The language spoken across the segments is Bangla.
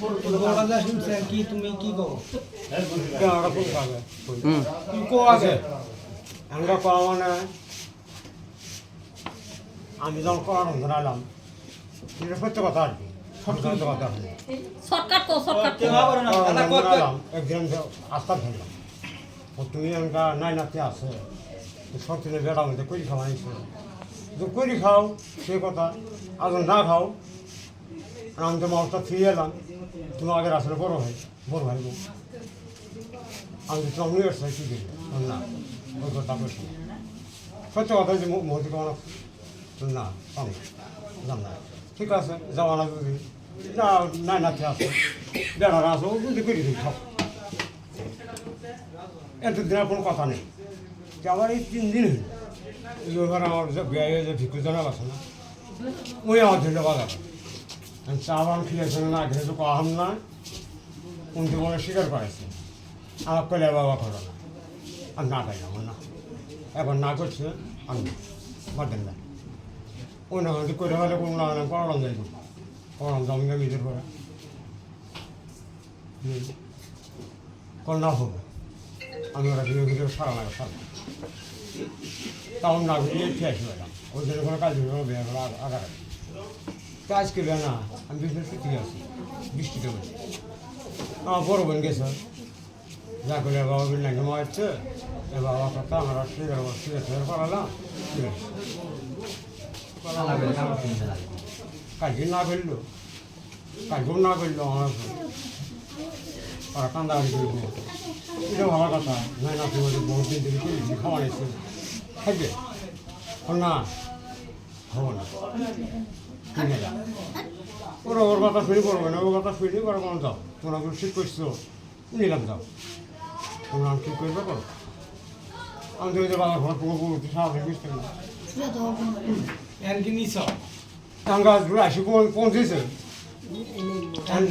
বড় যা শুনছে কি তুমি কি কও কেনাটা খুব খাবে তুমি কো আগে আমরা পাওয়া মানে আমি যখন করার ধরালাম এটা সত্য কথা আর কি সত্য কথা শর্টকাট কো শর্টকাট ধরালাম একদিন আস্থা ধরলাম তুমি এনকা নাই নাতে আছে সত্যি বেড়া মধ্যে করি খাওয়া নিচ্ছে তো করি খাও সে কথা আর না খাও আমি তো মাছটা ফিরে এলাম তুমি আগের আসলে বড় ভাই আমি তো তুমি এসে কি দিল না ওই কথা বলছি সত্য কথা যে মহতি কেমন না আমি জান না ঠিক আছে যাওয়া না যদি না নাই নাতে আছে বেড়া আসো যদি করি দিই খাও এতদিন আর কোনো কথা নেই যে আমার এই 3 দিন হইল এবার আমার যে বিয়ে যে ভিক্ষু জানা আছে না ওই আমার ধরে বাজার চা বান খেয়েছে না খেয়েছে কাহাম না উনকে মনে স্বীকার করেছে আমার কলে বাবা করো না আর না খাই আমার না এবার না করছে আমি বাদেন না ওই না করে হলে কোনো না পড়ালাম যাই পড়ালাম জমিকে নিজের করে কল না হবে আমি ওরা ঘিরে ঘিরে সারা লাগে সারা তখন না ঘুরিয়ে খেয়ে আসি ম্যাডাম ওই জন্য কোনো কাজ হলো বিয়ে করে আগার কাজ করবে না আমি বিজনেস ঠিক আছি বৃষ্টিতে বলছি আমার বড় বোন গেছে যা করে বাবা বিল নাকি মারছে এ বাবা কথা আমরা সিগারেট করালাম কাজে না করলো কাজও না করলো আমার ওরা কান্দাকাটি করবো এটা ভালো কথা নাই না তুমি বহুত দিন থেকে করেছি খাওয়া নিচ্ছে থাকবে না হবো না কিনে যা ওরা ওর কথা শুনি করবে না ওর কথা শুনি ওরা কোনো যাও তোমরা ঠিক করছো নিলাম যাও তোমরা আমি ঠিক করবে করো আমি তো ওই যে বাজার ঘর পুরো পুরো সারাদিন বুঝতে না এন কি নিছ টাঙ্গা আসি পৌঁছেছে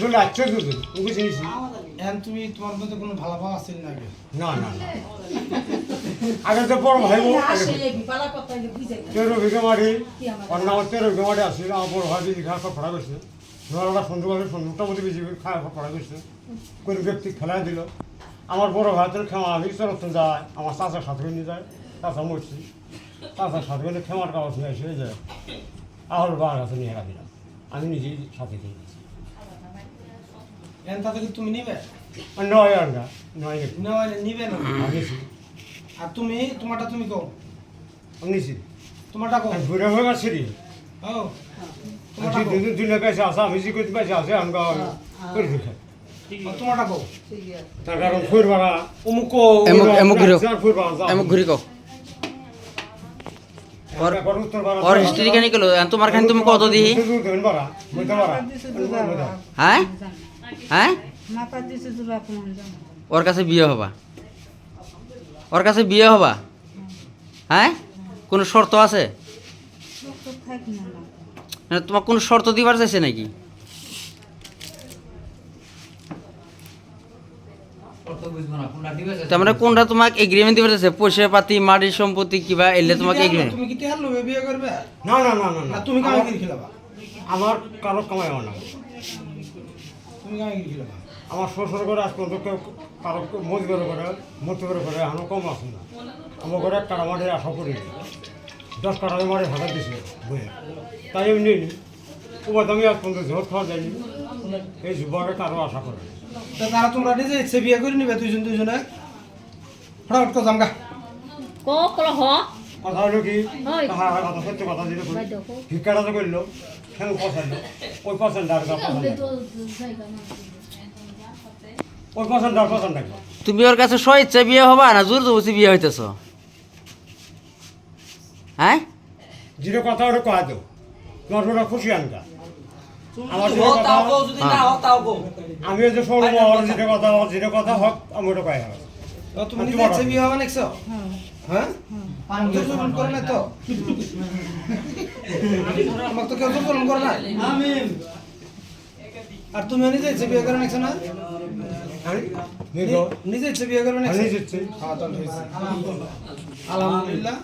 চলে আসছে দুদিন বুঝে নিছি এন তুমি তোমার মধ্যে কোনো ভালো ভাব আছে নাকি না না না আগে তো বড় ভাই 13 বিঘা মাটি অন্য 13 বিঘা মাটি আসছিল আমার বড় ভাই বেশি খাওয়া ফড়া করছে ধরা সন্ধ্যুকটা মধ্যে বেশি খাওয়া ফড়া করছে কোন ব্যক্তি খেলা দিল আমার বড় ভাই তো খেমা আমি চরত যায় আমার চাচার সাথে নিয়ে যায় চাচা মরছি চাচার সাথে গেলে খেমার কাগজ নিয়ে এসে যায় আহল বার কাছে নিয়ে দিলাম আমি নিজেই সাথে দিয়ে দিয়েছি এন তাতে কি তুমি নিবে নয় আর না নয় নিবে না নিয়েছি আর তুমি তোমারটা তুমি কও নিয়েছি তোমারটা কও ঘুরে হয়ে গেছে রে ও তোমারটা কও দুনিয়া কাছে আসা আমি যে করতে পারছি আছে আমি করে দিই তোমারটা কও তার কারণ ফুর ভাড়া অমুক কও এমক ঘুরি কও और हिस्ट्री का निकलो तुम्हार खान तुम कत दी हाँ हाँ और काছে বিয়ে হবা ওর কাছে বিয়ে হবা হ্যাঁ কোনো শর্ত আছে না তোমার কোনো শর্ত দিবার চাইছে নাকি তার মানে কোনটা তোমাকে এগ্রিমেন্ট দিবার চাইছে পয়সা পাতি মাটি সম্পত্তি কিবা এলে তোমাকে এগ্রিমেন্ট তুমি কি তেল লবে বিয়ে করবে না না না না না না তুমি কামাই কি খেলাবা আমার কারো কামাই আমার না তুমি কামাই কি খেলাবা আমার শ্বশুর করে আজ পর্যন্ত কেউ কারো মধ্যে করে এখনো কম আছে না আমার ঘরে একটা মাঠে আশা করি 10 কাটা মাঠে হাজার দিয়েছে বইয়ে তাই আমি নিই ওবার আমি আজ পর্যন্ত ঝোট খাওয়া যায়নি এই যুবকে কারো আশা করে তা তারা তোমরা নিজে ইচ্ছে বিয়ে করে নিবে দুজনে ফটাফট কো জামগা কো কল হ কথা হলো কি হয়। হ্যাঁ হ্যাঁ কথা সত্য কথা যেটা করি ভিক্ষাটা তো করলো কেন পছন্দ ওই পছন্দ আর ওই পছন্দ আর পছন্দ একদম তুমি ওর কাছে স্বেচ্ছা বিয়ে হবা না জোর জবরদস্তি বিয়ে হইতেছ হ্যাঁ যেটা কথা ওটা কয়া তো তোমার ওটা খুশি আনকা আমার আমি যে শোনবো যেটা কথা হোক আমি ওটা কয়া হবে তুমি নিজে ইচ্ছে বিয়ে হবে নাকছো হ্যাঁ জুলুম করে না তো আমাকে তো কেউ জুলুম করে না আমিন আর তুমি নিজে ইচ্ছে বিয়ে করে নাকছো না নিজে ইচ্ছে বিয়ে করে নাকছো নিজে ইচ্ছে হ্যাঁ তাহলে আলহামদুলিল্লাহ